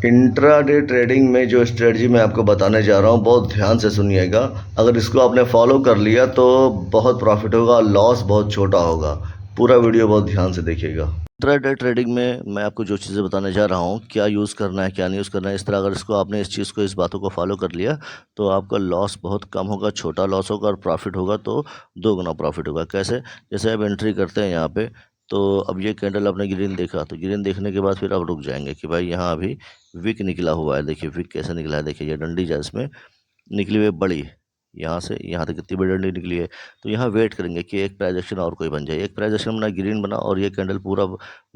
Intraday trading में जो strategy मैं आपको बताने जा रहा हूँ, बहुत ध्यान से सुनिएगा। अगर इसको आपने फॉलो कर लिया तो बहुत प्रॉफिट होगा, लॉस बहुत छोटा होगा। पूरा वीडियो बहुत ध्यान से देखिएगा। इंट्राडे ट्रेडिंग में मैं आपको जो चीज़ें बताने जा रहा हूँ, क्या यूज़ करना है क्या नहीं यूज़ करना है, इस तरह अगर इसको आपने इस चीज़ को इस बातों को फॉलो कर लिया तो आपका लॉस बहुत कम होगा, छोटा लॉस होगा, और प्रॉफिट होगा तो 2 गुना प्रॉफिट होगा। कैसे? जैसे आप एंट्री करते हैं यहाँ पे, तो अब ये कैंडल आपने ग्रीन देखा, तो ग्रीन देखने के बाद फिर आप रुक जाएंगे कि भाई यहाँ अभी विक निकला हुआ है। देखिए विक कैसे निकला है, देखिए ये डंडी जो इसमें निकली हुई है बड़ी, यहाँ से यहाँ तक कितनी बड़ी डंडी निकली है। तो यहाँ वेट करेंगे कि एक प्राइस एक्शन और कोई बन जाए। एक प्राइस एक्शन बना, ग्रीन बना, और ये कैंडल पूरा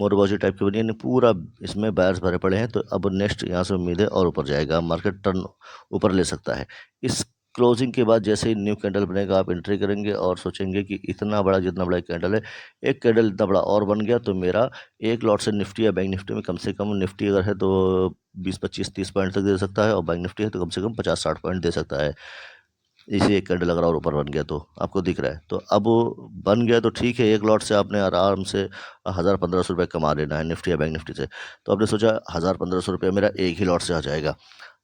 मोरबाजी टाइप की बनी, यानी पूरा इसमें बायर्स भरे पड़े हैं। तो अब नेक्स्ट यहाँ से उम्मीद है और ऊपर जाएगा, मार्केट टर्न ऊपर ले सकता है। इस क्लोजिंग के बाद जैसे ही न्यू कैंडल बनेगा, आप एंट्री करेंगे और सोचेंगे कि इतना बड़ा, जितना बड़ा कैंडल है, एक कैंडल इतना बड़ा और बन गया तो मेरा एक लॉट से निफ्टी या बैंक निफ्टी में कम से कम, निफ्टी अगर है तो 20, 25, 30 पॉइंट तक दे सकता है, और बैंक निफ्टी है तो कम से कम 50, 60 पॉइंट दे सकता है। इसी एक कैंडल अगर और ऊपर बन गया तो आपको दिख रहा है, तो अब बन गया तो ठीक है। एक लॉट से आपने आराम से 1000-1500 रुपये कमा लेना है निफ्टी या बैंक निफ्टी से। तो आपने सोचा 1000-1500 रुपये मेरा एक ही लॉट से आ जाएगा।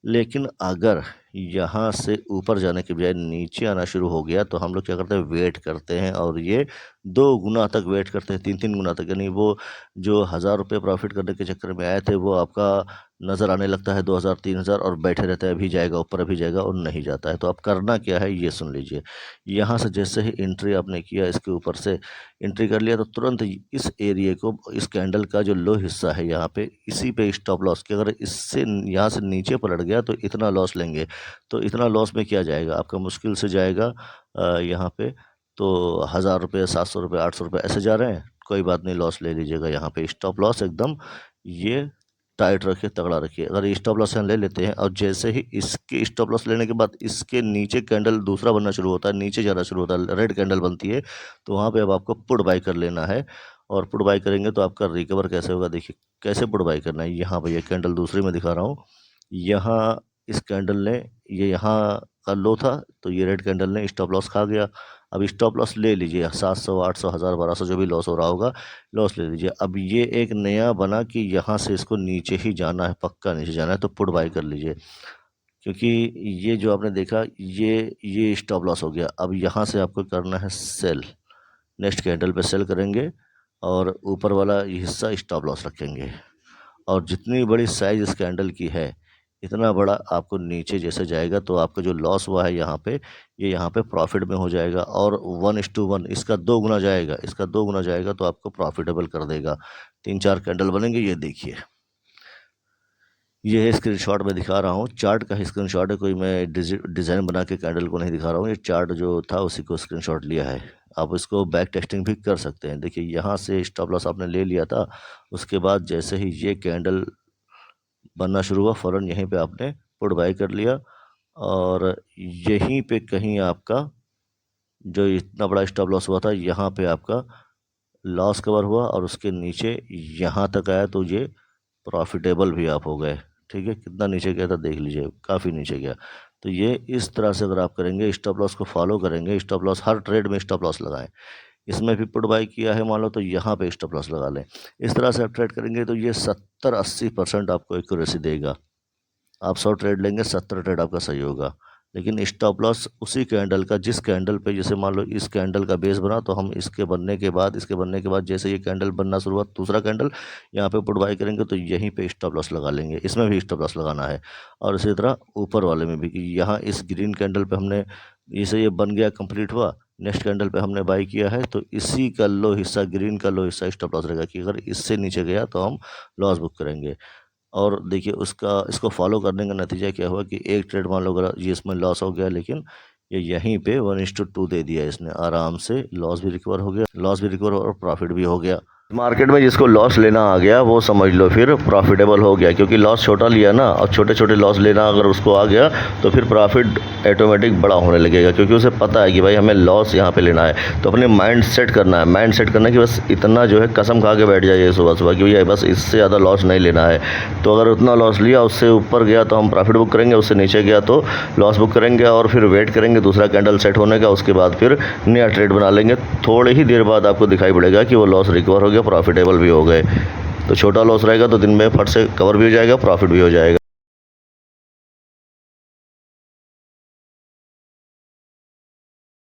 लेकिन अगर यहाँ से ऊपर जाने के बजाय नीचे आना शुरू हो गया तो हम लोग क्या करते हैं, वेट करते हैं, और ये 2 गुना तक वेट करते हैं, 3-3 गुना तक। यानी वो जो 1000 रुपये प्रॉफिट करने के चक्कर में आए थे वो आपका नज़र आने लगता है 2000-3000, और बैठे रहता है, अभी जाएगा ऊपर, अभी जाएगा, और नहीं जाता है। तो आप करना क्या है ये सुन लीजिए। यहाँ से जैसे ही एंट्री आपने किया, इसके ऊपर से एंट्री कर लिया, तो तुरंत इस एरिए को, इस कैंडल का जो लो हिस्सा है यहाँ पे, इसी पे स्टॉप लॉस कि अगर इससे यहाँ से नीचे पलट गया तो इतना लॉस लेंगे। तो इतना लॉस में क्या जाएगा आपका, मुश्किल से जाएगा यहाँ पे तो 1000 रुपये, 700 रुपये, 800 रुपये ऐसे जा रहे हैं। कोई बात नहीं, लॉस ले लीजिएगा। यहाँ पे स्टॉप लॉस एकदम ये टाइट रखिए, तगड़ा रखिए। अगर स्टॉप लॉस यहाँ ले लेते हैं, और जैसे ही इसके स्टॉप लॉस लेने के बाद इसके नीचे कैंडल दूसरा बनना शुरू होता है, नीचे जाना शुरू होता है, रेड कैंडल बनती है, तो वहाँ पे अब आपको पुट बाई कर लेना है। और पुट बाई करेंगे तो आपका रिकवर कैसे होगा, देखिए कैसे पुट बाई करना है। यहाँ पर ये कैंडल दूसरी में दिखा रहा हूँ, यहाँ इस कैंडल ने, ये यहाँ का लो था, तो ये रेड कैंडल ने स्टॉप लॉस खा गया। अब स्टॉप लॉस ले लीजिए, 700, 800, 1000, 1200 जो भी लॉस हो रहा होगा, लॉस ले लीजिए। अब ये एक नया बना कि यहाँ से इसको नीचे ही जाना है, पक्का नीचे जाना है, तो पुट बाई कर लीजिए। क्योंकि ये जो आपने देखा, ये स्टॉप लॉस हो गया। अब यहाँ से आपको करना है सेल, नेक्स्ट कैंडल पे सेल करेंगे, और ऊपर वाला ये हिस्सा स्टॉप लॉस रखेंगे। और जितनी बड़ी साइज़ इस कैंडल की है, इतना बड़ा आपको नीचे जैसे जाएगा तो आपका जो लॉस हुआ है यहाँ पे, ये यहाँ पे प्रॉफिट में हो जाएगा। और 1:1 इसका 2 गुना जाएगा, इसका 2 गुना जाएगा तो आपको प्रॉफिटेबल कर देगा। 3-4 कैंडल बनेंगे, ये देखिए। ये है स्क्रीनशॉट में दिखा रहा हूँ, चार्ट का ही स्क्रीनशॉट है, कोई मैं डिज़ाइन बना के कैंडल को नहीं दिखा रहा हूँ। ये चार्ट जो था उसी को स्क्रीनशॉट लिया है। आप इसको बैक टेस्टिंग भी कर सकते हैं। देखिए यहाँ से स्टॉप लॉस आपने ले लिया था, उसके बाद जैसे ही ये कैंडल बनना शुरू हुआ, फ़ौरन यहीं पे आपने पुट बाई कर लिया, और यहीं पे कहीं आपका जो इतना बड़ा स्टॉप लॉस हुआ था, यहाँ पे आपका लॉस कवर हुआ, और उसके नीचे यहाँ तक आया तो ये प्रॉफिटेबल भी आप हो गए। ठीक है, कितना नीचे गया था देख लीजिए, काफ़ी नीचे गया। तो ये इस तरह से अगर आप करेंगे, स्टॉप लॉस को फॉलो करेंगे, स्टॉप लॉस हर ट्रेड में स्टॉप लॉस लगाएं। इसमें भी पुट बाई किया है मान लो, तो यहाँ पे स्टॉप लॉस लगा लें। इस तरह से आप ट्रेड करेंगे तो ये 70-80% आपको एक्यूरेसी देगा। आप 100 ट्रेड लेंगे, 70 ट्रेड आपका सही होगा। लेकिन स्टॉप लॉस उसी कैंडल का, जिस कैंडल पे, जैसे मान लो इस कैंडल का बेस बना, तो हम इसके बनने के बाद जैसे ये कैंडल बनना शुरू हुआ, दूसरा कैंडल, यहाँ पे पुट बाई करेंगे तो यहीं पे स्टॉप लॉस लगा लेंगे। इसमें भी स्टॉप लॉस लगाना है, और इसी तरह ऊपर वाले में भी। यहाँ इस ग्रीन कैंडल पे हमने, जैसे ये बन गया, कंप्लीट हुआ, नेक्स्ट कैंडल पे हमने बाई किया है, तो इसी का लो हिस्सा, ग्रीन का लो हिस्सा स्टॉप लॉस रहेगा कि अगर इससे नीचे गया तो हम लॉस बुक करेंगे। और देखिए उसका, इसको फॉलो करने का नतीजा क्या हुआ कि एक ट्रेड मान लो अगर ये इसमें लॉस हो गया, लेकिन ये यहीं पे 1:2 दे दिया इसने, आराम से लॉस भी रिकवर हो गया, और प्रॉफिट भी हो गया। मार्केट में जिसको लॉस लेना आ गया वो समझ लो फिर प्रॉफिटेबल हो गया, क्योंकि लॉस छोटा लिया ना, और छोटे छोटे लॉस लेना अगर उसको आ गया तो फिर प्रॉफिट ऑटोमेटिक बड़ा होने लगेगा, क्योंकि उसे पता है कि भाई हमें लॉस यहाँ पे लेना है। तो अपने माइंड सेट करना है, कि बस इतना जो है कसम खा के बैठ जाइए सुबह सुबह कि भैया बस इससे ज़्यादा लॉस नहीं लेना है। तो अगर उतना लॉस लिया, उससे ऊपर गया तो हम प्रॉफिट बुक करेंगे, उससे नीचे गया तो लॉस बुक करेंगे, और फिर वेट करेंगे दूसरा कैंडल सेट होने का, उसके बाद फिर नया ट्रेड बना लेंगे। थोड़ी ही देर बाद आपको दिखाई पड़ेगा कि वो लॉस रिकवर हो गया, प्रॉफिटेबल भी हो गए। तो छोटा लॉस रहेगा तो दिन में फट से कवर भी हो जाएगा, प्रॉफिट भी हो जाएगा।